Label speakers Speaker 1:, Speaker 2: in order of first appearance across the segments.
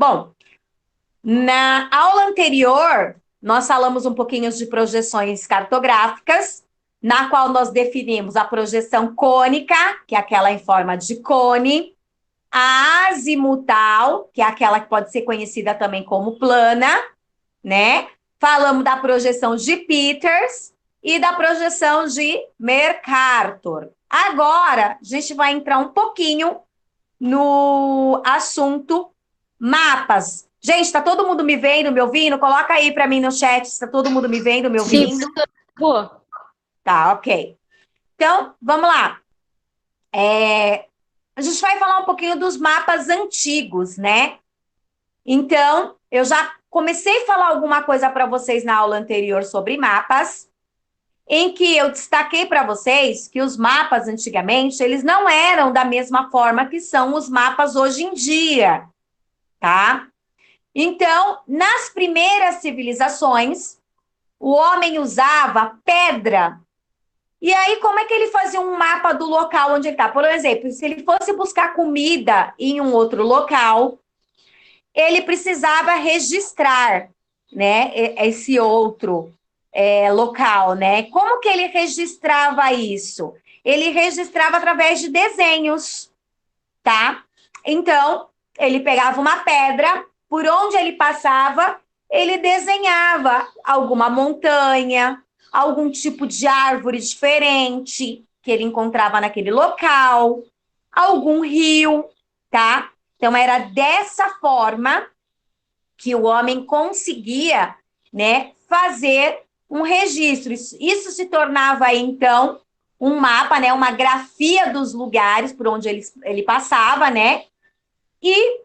Speaker 1: Bom, na aula anterior, nós falamos um pouquinho de projeções cartográficas, na qual nós definimos a projeção cônica, que é aquela em forma de cone, a azimutal, que é aquela que pode ser conhecida também como plana, né? Falamos da projeção de Peters e da projeção de Mercator. Agora, a gente vai entrar um pouquinho no assunto mapas. Gente, tá todo mundo me vendo, me ouvindo? Coloca aí para mim no chat se tá todo mundo me vendo, me
Speaker 2: Sim,
Speaker 1: ouvindo.
Speaker 2: boa.
Speaker 1: Tá, ok. Então, vamos lá. A gente vai falar um pouquinho dos mapas antigos, né? Então, eu já comecei a falar alguma coisa para vocês na aula anterior sobre mapas, em que eu destaquei para vocês que os mapas antigamente, eles não eram da mesma forma que são os mapas hoje em dia, tá? Então, nas primeiras civilizações, o homem usava pedra. E aí, como é que ele fazia um mapa do local onde ele está? Por exemplo, se ele fosse buscar comida em um outro local, ele precisava registrar, né, esse outro local, né? Como que ele registrava isso? Ele registrava através de desenhos, tá? Então, ele pegava uma pedra, por onde ele passava, ele desenhava alguma montanha, algum tipo de árvore diferente que ele encontrava naquele local, algum rio, tá? Então, era dessa forma que o homem conseguia, né, fazer um registro. Isso se tornava, então, um mapa, né, uma grafia dos lugares por onde ele passava, né? E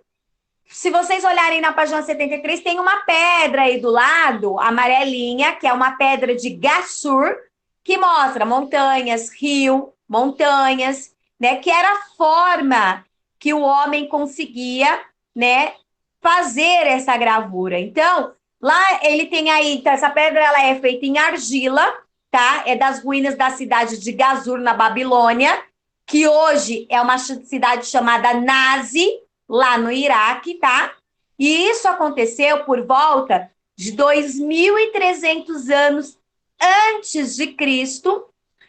Speaker 1: se vocês olharem na página 73, tem uma pedra aí do lado, amarelinha, que é uma pedra de Gassur, que mostra montanhas, rio, montanhas, né? Que era a forma que o homem conseguia, né, fazer essa gravura. Então, lá ele tem aí, então, essa pedra ela é feita em argila, tá? É das ruínas da cidade de Gazur, na Babilônia, que hoje é uma cidade chamada Nazi, lá no Iraque, tá? E isso aconteceu por volta de 2.300 anos antes de Cristo.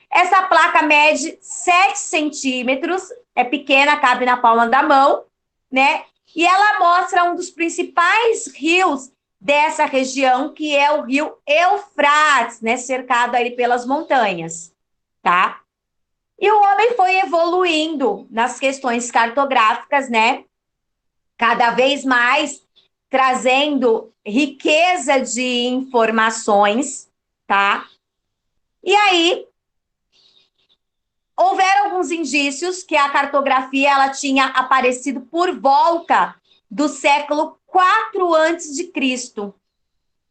Speaker 1: Essa placa mede 7 centímetros, é pequena, cabe na palma da mão, né? E ela mostra um dos principais rios dessa região, que é o rio Eufrates, né? Cercado aí pelas montanhas, tá? E o homem foi evoluindo nas questões cartográficas, né? Cada vez mais trazendo riqueza de informações, tá? E aí houveram alguns indícios que a cartografia ela tinha aparecido por volta do século 4 antes de Cristo.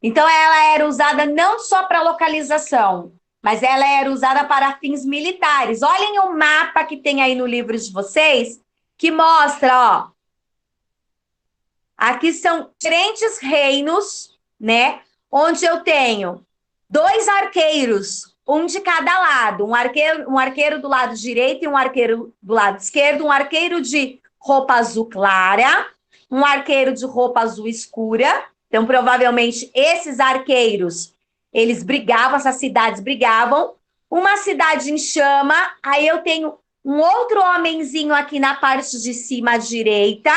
Speaker 1: Então ela era usada não só para localização, mas ela era usada para fins militares. Olhem o mapa que tem aí no livro de vocês, que mostra, ó, aqui são diferentes reinos, né? Onde eu tenho dois arqueiros, um de cada lado, um arqueiro do lado direito e um arqueiro do lado esquerdo, um arqueiro de roupa azul clara, um arqueiro de roupa azul escura. Então, provavelmente, esses arqueiros, eles brigavam, essas cidades brigavam. Uma cidade em chama, aí eu tenho um outro homenzinho aqui na parte de cima à direita,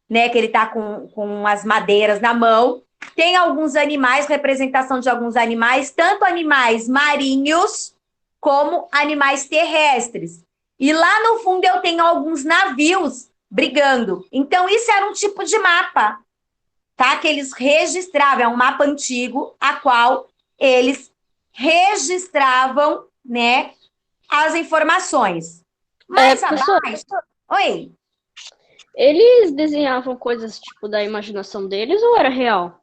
Speaker 1: né, que ele está com as madeiras na mão. Tem alguns animais, representação de alguns animais, tanto animais marinhos como animais terrestres. E lá no fundo eu tenho alguns navios brigando. Então, isso era um tipo de mapa, tá? Que eles registravam, é um mapa antigo, a qual eles registravam, né, as informações. Mais
Speaker 2: Professor,
Speaker 1: abaixo. Oi.
Speaker 2: eles desenhavam coisas tipo da imaginação deles ou era real?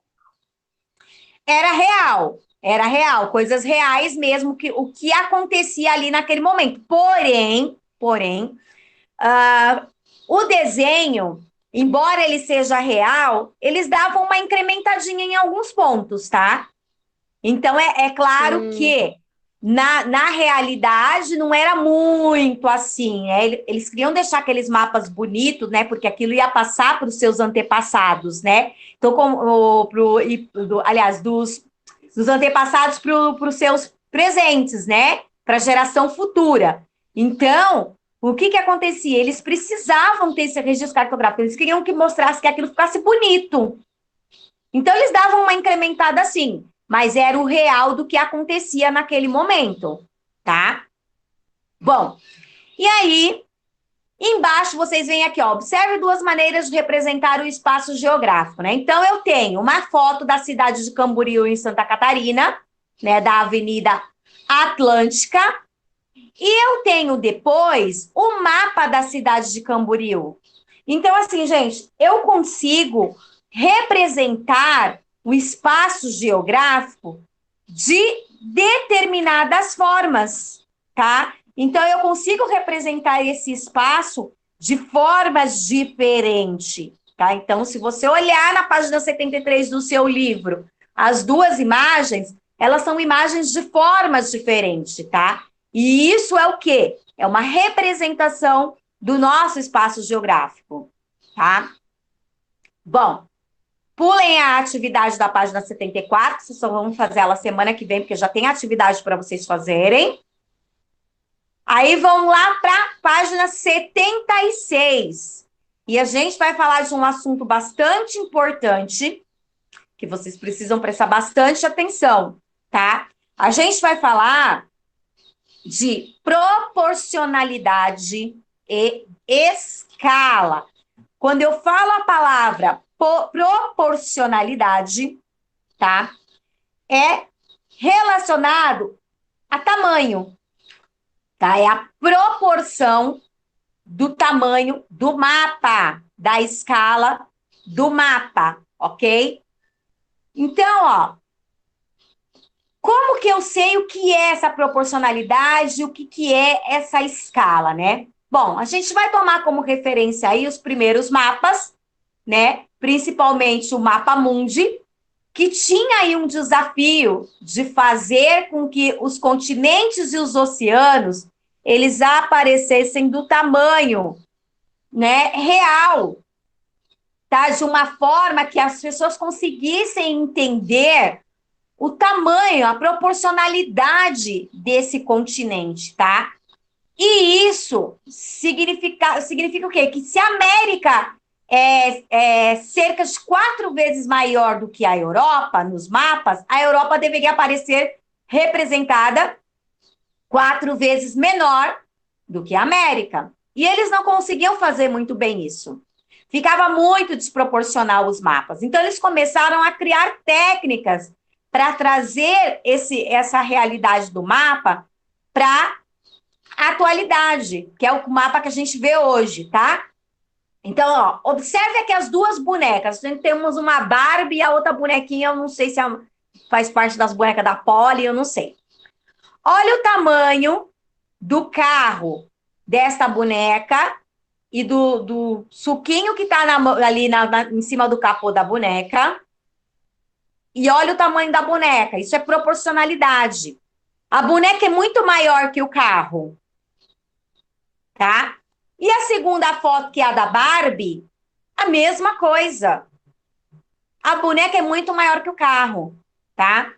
Speaker 1: Era real, coisas reais mesmo, que o que acontecia ali naquele momento. Porém, o desenho, embora ele seja real, eles davam uma incrementadinha em alguns pontos, tá? Então é claro
Speaker 2: Hum,
Speaker 1: que na realidade, não era muito assim, né? Eles queriam deixar aqueles mapas bonitos, né? Porque aquilo ia passar para os seus antepassados, né? Então, aliás, dos antepassados para os seus presentes, né? Para a geração futura. Então, o que acontecia? Eles precisavam ter esse registro cartográfico, eles queriam que mostrasse que aquilo ficasse bonito. Então, eles davam uma incrementada assim, mas era o real do que acontecia naquele momento, tá? Bom, e aí, embaixo vocês veem aqui, ó, observe duas maneiras de representar o espaço geográfico, né? Então, eu tenho uma foto da cidade de Camboriú, em Santa Catarina, né, da Avenida Atlântica, e eu tenho depois o mapa da cidade de Camboriú. Então, assim, gente, eu consigo representar o espaço geográfico de determinadas formas, tá? Então, eu consigo representar esse espaço de formas diferentes, tá? Então, se você olhar na página 73 do seu livro, as duas imagens, elas são imagens de formas diferentes, tá? E isso é o quê? É uma representação do nosso espaço geográfico, tá? Bom, pulem a atividade da página 74, vocês só vão fazer ela semana que vem, porque já tem atividade para vocês fazerem. Aí vão lá para a página 76. E a gente vai falar de um assunto bastante importante, que vocês precisam prestar bastante atenção, tá? A gente vai falar de proporcionalidade e escala. Quando eu falo a palavra proporcionalidade, tá? É relacionado a tamanho, tá? É a proporção do tamanho do mapa, da escala do mapa, ok? Então, ó, como que eu sei o que é essa proporcionalidade, o que é essa escala, né? Bom, a gente vai tomar como referência aí os primeiros mapas, né? Principalmente o mapa mundi, que tinha aí um desafio de fazer com que os continentes e os oceanos eles aparecessem do tamanho, né, real, tá? De uma forma que as pessoas conseguissem entender o tamanho, a proporcionalidade desse continente, tá? E isso significa o quê? Que se a América é cerca de 4 vezes maior do que a Europa, nos mapas, a Europa deveria aparecer representada 4 vezes menor do que a América. E eles não conseguiam fazer muito bem isso. Ficava muito desproporcional os mapas. Então, eles começaram a criar técnicas para trazer essa realidade do mapa para a atualidade, que é o mapa que a gente vê hoje, tá? Então, ó, observe aqui as duas bonecas. Temos uma Barbie e a outra bonequinha, eu não sei se faz parte das bonecas da Polly, eu não sei. Olha o tamanho do carro desta boneca e do suquinho que está ali em cima do capô da boneca. E olha o tamanho da boneca. Isso é proporcionalidade. A boneca é muito maior que o carro, tá? E a segunda foto, que é a da Barbie, a mesma coisa. A boneca é muito maior que o carro, tá?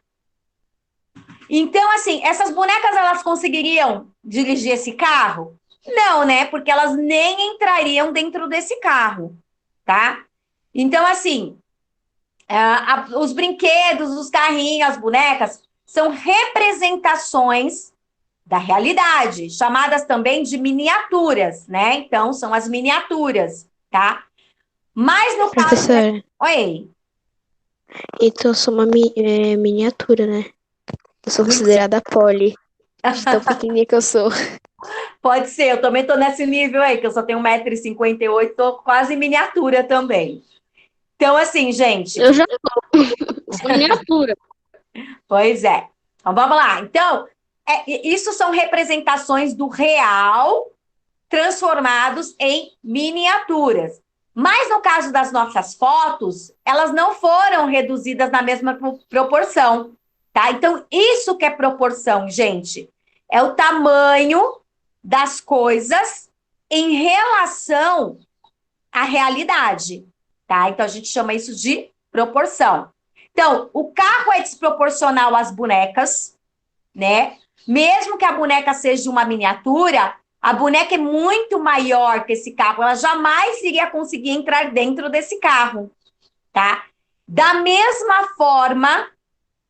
Speaker 1: Então, assim, essas bonecas, elas conseguiriam dirigir esse carro? Não, né? Porque elas nem entrariam dentro desse carro, tá? Então, assim, os brinquedos, os carrinhos, as bonecas, são representações da realidade, chamadas também de miniaturas, né? Então, são as miniaturas, tá? Mas no caso...
Speaker 3: Professora,
Speaker 1: Oi.
Speaker 3: então eu sou uma miniatura, né? Eu sou considerada Polly, de tão pequenininha que eu sou.
Speaker 1: Pode ser, eu também tô nesse nível aí, que eu só tenho 1,58 m, tô quase miniatura também. Então, assim, gente...
Speaker 2: Eu já sou miniatura.
Speaker 1: Pois é. Então, vamos lá. Então, isso são representações do real transformados em miniaturas. Mas no caso das nossas fotos, elas não foram reduzidas na mesma proporção, tá? Então, isso que é proporção, gente. É o tamanho das coisas em relação à realidade, tá? Então, a gente chama isso de proporção. Então, o carro é desproporcional às bonecas, né? Mesmo que a boneca seja uma miniatura, a boneca é muito maior que esse carro, ela jamais iria conseguir entrar dentro desse carro, tá? Da mesma forma,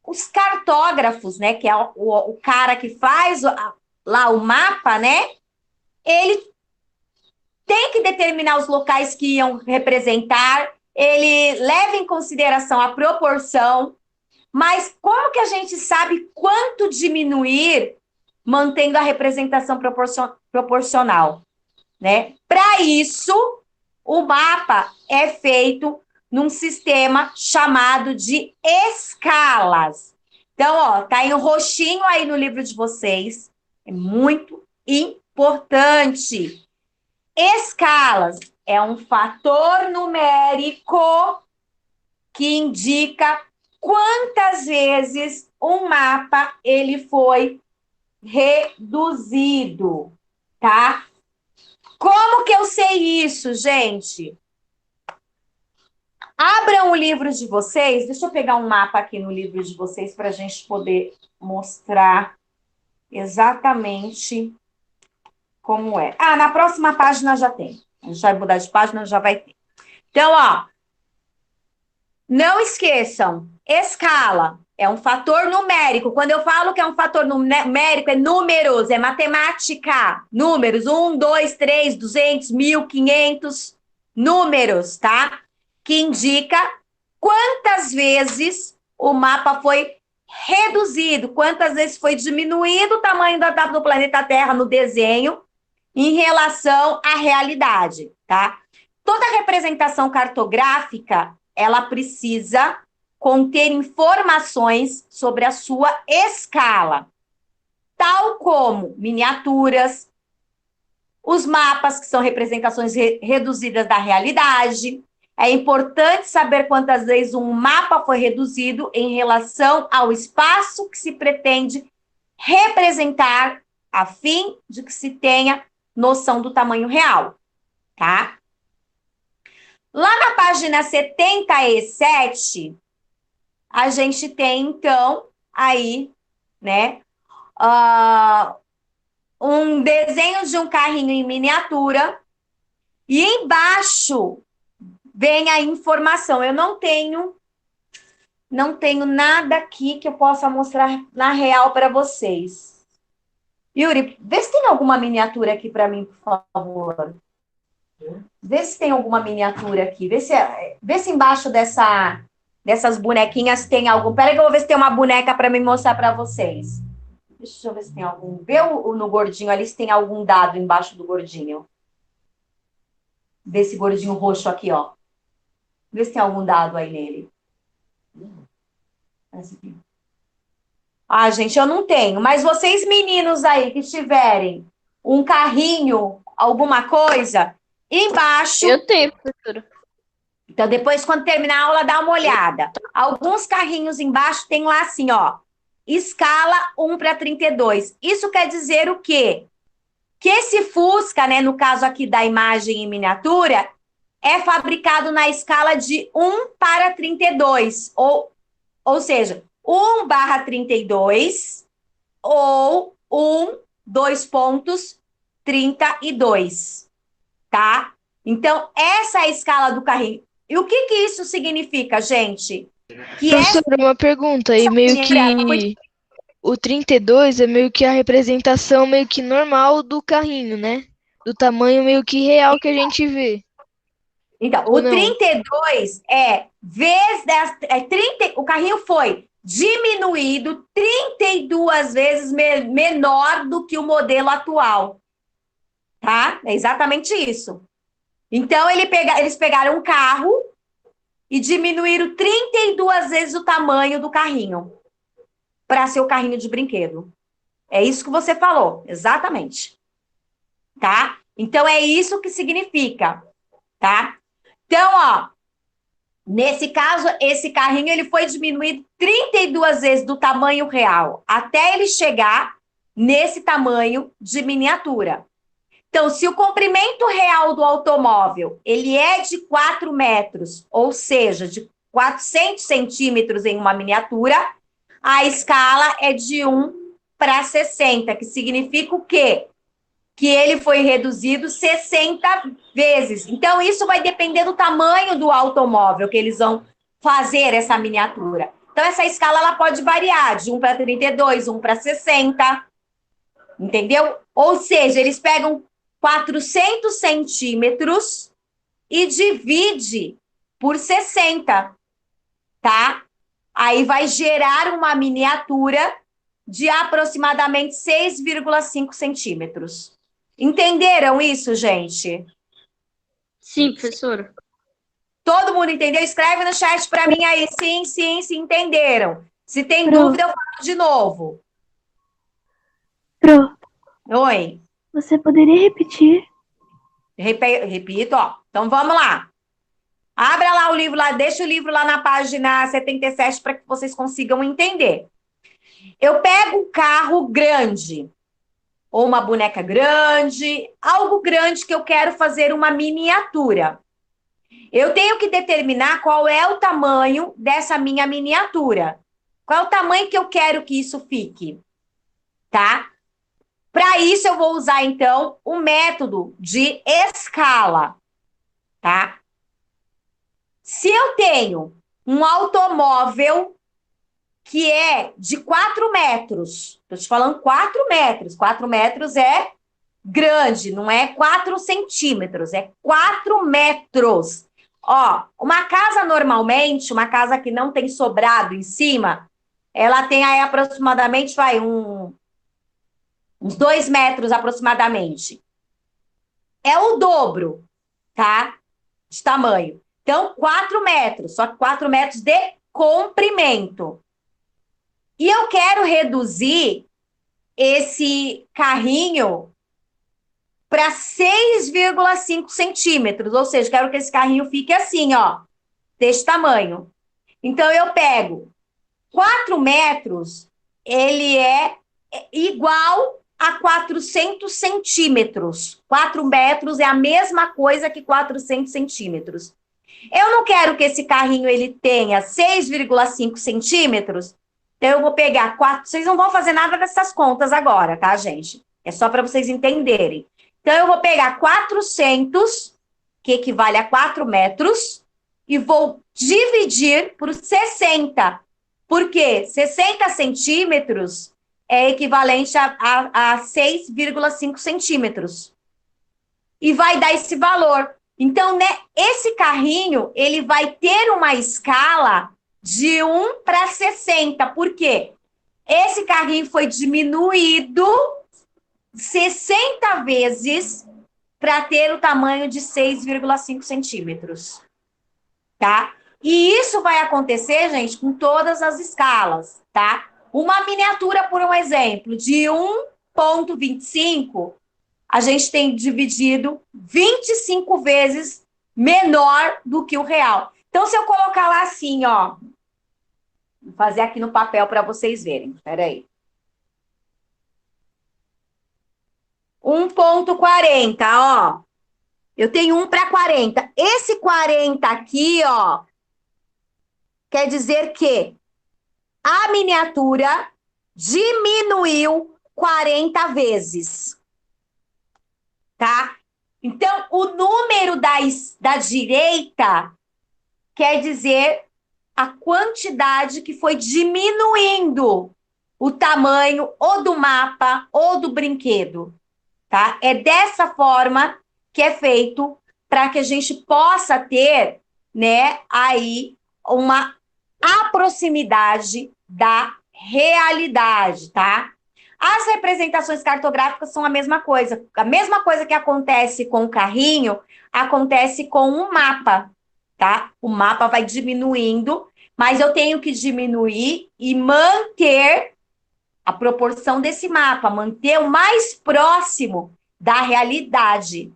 Speaker 1: os cartógrafos, né, que é o cara que faz lá o mapa, né, ele tem que determinar os locais que iam representar, ele leva em consideração a proporção, mas como que a gente sabe quanto diminuir mantendo a representação proporcional, né? Para isso, o mapa é feito num sistema chamado de escalas. Então, ó, tá em roxinho aí no livro de vocês. É muito importante. Escalas é um fator numérico que indica quantas vezes um mapa ele foi reduzido, tá? Como que eu sei isso, gente? Abram o livro de vocês. Deixa eu pegar um mapa aqui no livro de vocês para a gente poder mostrar exatamente como é. Ah, na próxima página já tem. A gente vai mudar de página, já vai ter. Então, ó, não esqueçam, escala é um fator numérico. Quando eu falo que é um fator numérico, é números, é matemática. Números, 1, 2, 3, 200, 1.000, 500, números, tá? Que indica quantas vezes o mapa foi reduzido, quantas vezes foi diminuído o tamanho do planeta Terra no desenho em relação à realidade, tá? Toda representação cartográfica, ela precisa conter informações sobre a sua escala, tal como miniaturas, os mapas, que são representações reduzidas da realidade. É importante saber quantas vezes um mapa foi reduzido em relação ao espaço que se pretende representar, a fim de que se tenha noção do tamanho real, tá? Lá na página 77, a gente tem, então, aí, né, um desenho de um carrinho em miniatura, e embaixo vem a informação. Eu não tenho nada aqui que eu possa mostrar na real para vocês. Yuri, vê se tem alguma miniatura aqui para mim, por favor. Vê se tem alguma miniatura aqui. Vê se embaixo dessas bonequinhas tem algum. Peraí que eu vou ver se tem uma boneca para me mostrar para vocês. Deixa eu ver se tem algum. Vê no gordinho ali se tem algum dado embaixo do gordinho. Vê esse gordinho roxo aqui, ó. Vê se tem algum dado aí nele. Ah, gente, eu não tenho. Mas vocês meninos aí que tiverem um carrinho, alguma coisa, embaixo.
Speaker 2: Eu tenho, professora.
Speaker 1: Então, depois, quando terminar a aula, dá uma olhada. Alguns carrinhos embaixo tem lá assim, ó. Escala 1/32. Isso quer dizer o quê? Que esse Fusca, né, no caso aqui da imagem em miniatura, é fabricado na escala de 1/32. Ou seja, 1/32 ou 2,32. Tá? Então, essa é a escala do carrinho. E o que isso significa, gente? Que
Speaker 3: Professora, uma pergunta aí, meio que o 32 é meio que a representação meio que normal do carrinho, né? Do tamanho meio que real que a gente vê.
Speaker 1: Então,
Speaker 3: Ou
Speaker 1: o
Speaker 3: não?
Speaker 1: 32 é o carrinho foi diminuído 32 vezes menor do que o modelo atual. Tá? É exatamente isso. Então, eles pegaram um carro e diminuíram 32 vezes o tamanho do carrinho para ser o carrinho de brinquedo. É isso que você falou, exatamente. Tá? Então, é isso que significa, tá? Então, ó, Nesse caso, esse carrinho ele foi diminuído 32 vezes do tamanho real, até ele chegar nesse tamanho de miniatura. Então, se o comprimento real do automóvel ele é de 4 metros, ou seja, de 400 centímetros em uma miniatura, a escala é de 1:60, que significa o quê? Que ele foi reduzido 60 vezes. Então, isso vai depender do tamanho do automóvel que eles vão fazer essa miniatura. Então, essa escala ela pode variar de 1:32, 1:60, entendeu? Ou seja, eles pegam 400 centímetros e divide por 60, tá? Aí vai gerar uma miniatura de aproximadamente 6,5 centímetros. Entenderam isso, gente?
Speaker 2: Sim, professora.
Speaker 1: Todo mundo entendeu? Escreve no chat para mim aí. Sim, sim, sim, entenderam. Se tem
Speaker 4: Pro.
Speaker 1: dúvida, eu falo de novo.
Speaker 4: Pro,
Speaker 1: Oi.
Speaker 4: você poderia repetir?
Speaker 1: Repito, ó. Então vamos lá. Abra lá o livro lá, deixa o livro lá na página 77 para que vocês consigam entender. Eu pego um carro grande, ou uma boneca grande, algo grande que eu quero fazer uma miniatura. Eu tenho que determinar qual é o tamanho dessa minha miniatura. Qual é o tamanho que eu quero que isso fique, tá? Para isso, eu vou usar, então, o método de escala, tá? Se eu tenho um automóvel que é de 4 metros, estou te falando 4 metros, 4 metros é grande, não é 4 centímetros, é 4 metros. Ó, uma casa normalmente, uma casa que não tem sobrado em cima, ela tem aí aproximadamente, uns 2 metros aproximadamente. É o dobro, tá? De tamanho. Então, 4 metros, só que 4 metros de comprimento. E eu quero reduzir esse carrinho para 6,5 centímetros, ou seja, quero que esse carrinho fique assim, ó, desse tamanho. Então, eu pego 4 metros, ele é igual a 400 centímetros. 4 metros é a mesma coisa que 400 centímetros. Eu não quero que esse carrinho ele tenha 6,5 centímetros, então eu vou pegar 4. Vocês não vão fazer nada dessas contas agora, tá, gente? É só para vocês entenderem. Então, eu vou pegar 400, que equivale a 4 metros, e vou dividir por 60. Por quê? 60 centímetros é equivalente a 6,5 centímetros. E vai dar esse valor. Então, né, esse carrinho, ele vai ter uma escala de 1:60. Por quê? Esse carrinho foi diminuído 60 vezes para ter o tamanho de 6,5 centímetros. Tá? E isso vai acontecer, gente, com todas as escalas, tá? Uma miniatura, por um exemplo, de 1,25, a gente tem dividido 25 vezes menor do que o real. Então, se eu colocar lá assim, ó, vou fazer aqui no papel para vocês verem. Espera aí. 1,40, ó. Eu tenho 1:40. Esse 40 aqui, ó, quer dizer que a miniatura diminuiu 40 vezes. Tá? Então, o número da direita quer dizer a quantidade que foi diminuindo o tamanho ou do mapa ou do brinquedo. Tá? É dessa forma que é feito para que a gente possa ter, né, aí uma proximidade da realidade, tá? As representações cartográficas são a mesma coisa. A mesma coisa que acontece com o carrinho, acontece com o mapa, tá? O mapa vai diminuindo, mas eu tenho que diminuir e manter a proporção desse mapa, manter o mais próximo da realidade,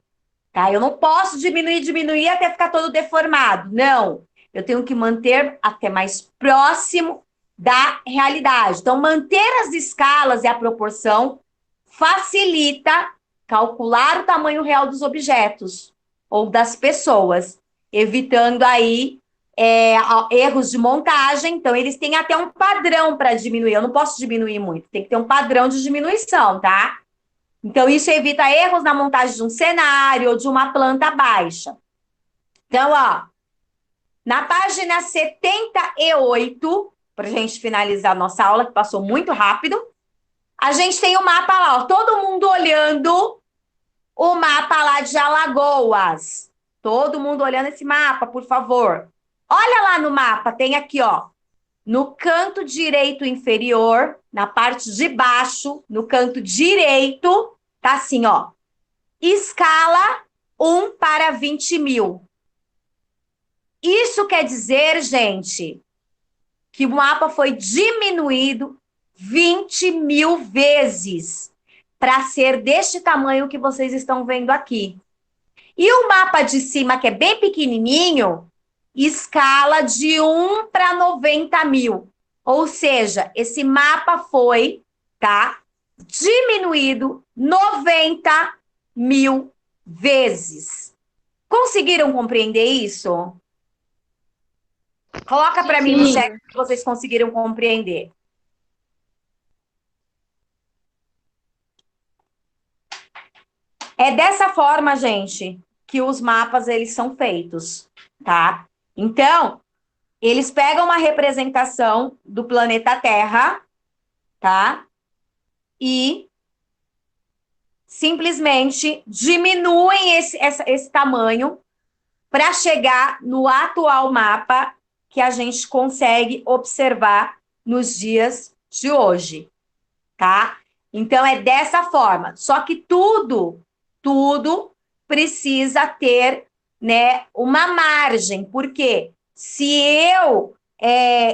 Speaker 1: tá? Eu não posso diminuir até ficar todo deformado, não. eu tenho que manter até mais próximo da realidade. Então, manter as escalas e a proporção facilita calcular o tamanho real dos objetos ou das pessoas, evitando aí erros de montagem. Então, eles têm até um padrão para diminuir. Eu não posso diminuir muito, tem que ter um padrão de diminuição, tá? Então, isso evita erros na montagem de um cenário ou de uma planta baixa. Então, ó, na página 78, para a gente finalizar a nossa aula, que passou muito rápido, a gente tem o mapa lá, ó, todo mundo olhando o mapa lá de Alagoas. Todo mundo olhando esse mapa, por favor. Olha lá no mapa, tem aqui, ó, no canto direito inferior, na parte de baixo, no canto direito, tá assim, ó, escala 1 para 20 mil. Isso quer dizer, gente, que o mapa foi diminuído 20 mil vezes para ser deste tamanho que vocês estão vendo aqui. E o mapa de cima, que é bem pequenininho, escala de 1 para 90 mil. Ou seja, esse mapa foi, tá, diminuído 90 mil vezes. Conseguiram compreender isso? Coloca para mim no chat se vocês conseguiram compreender. É dessa forma, gente, que os mapas eles são feitos, tá? Então, eles pegam uma representação do planeta Terra, tá? E simplesmente diminuem esse tamanho para chegar no atual mapa que a gente consegue observar nos dias de hoje, tá? Então, é dessa forma. Só que tudo precisa ter, né, uma margem. Por quê? Se eu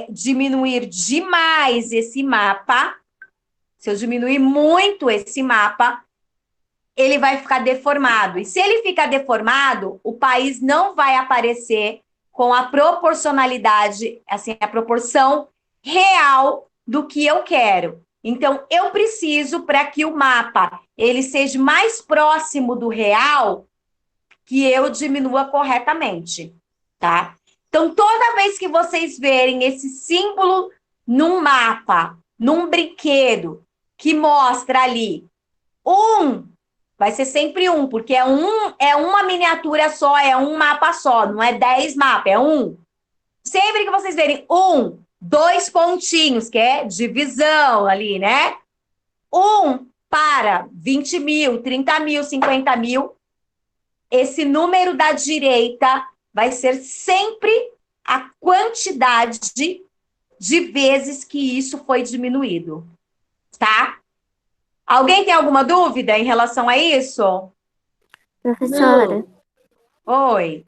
Speaker 1: diminuir demais esse mapa, se eu diminuir muito esse mapa, ele vai ficar deformado. E se ele ficar deformado, o país não vai aparecer com a proporcionalidade, assim, a proporção real do que eu quero. Então, eu preciso, para que o mapa ele seja mais próximo do real, que eu diminua corretamente, tá? Então, toda vez que vocês verem esse símbolo num mapa, num brinquedo, que mostra ali vai ser sempre porque é uma miniatura só, é um mapa só, não é 10 mapas, é um. Sempre que vocês verem 2 pontinhos, que é divisão ali, né? 1 para 20 mil, 30 mil, 50 mil, esse número da direita vai ser sempre a quantidade de vezes que isso foi diminuído, tá? Alguém tem alguma dúvida em relação a isso?
Speaker 5: Professora,
Speaker 1: Oi.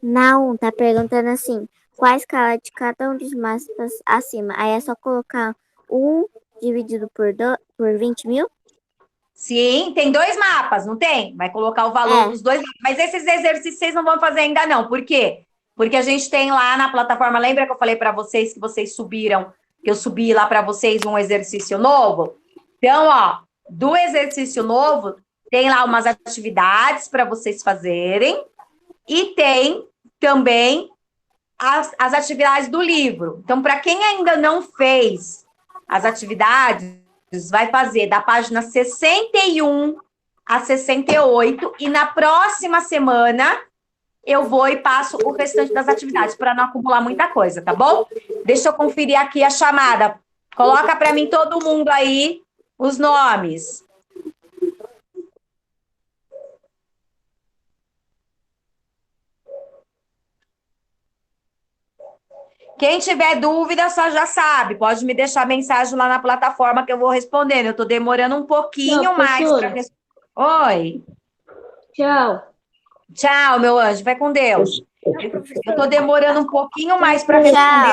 Speaker 5: na 1 tá perguntando assim, qual a escala de cada um dos mapas acima? Aí é só colocar 1 dividido por 20 mil?
Speaker 1: Sim, tem 2 mapas, não tem? Vai colocar o valor dos 2 mapas. Mas esses exercícios vocês não vão fazer ainda não. Por quê? Porque a gente tem lá na plataforma, lembra que eu falei para vocês que vocês subiram, que eu subi lá para vocês um exercício novo? Então, ó, do exercício novo, tem lá umas atividades para vocês fazerem e tem também as atividades do livro. Então, para quem ainda não fez as atividades, vai fazer da página 61 a 68 e na próxima semana eu vou e passo o restante das atividades para não acumular muita coisa, tá bom? Deixa eu conferir aqui a chamada. Coloca para mim todo mundo aí os nomes. Quem tiver dúvida, só já sabe. Pode me deixar mensagem lá na plataforma que eu vou respondendo. Eu estou demorando um pouquinho mais para responder. Oi.
Speaker 2: Tchau.
Speaker 1: Tchau, meu anjo. Vai com Deus. Eu estou demorando um pouquinho mais para responder.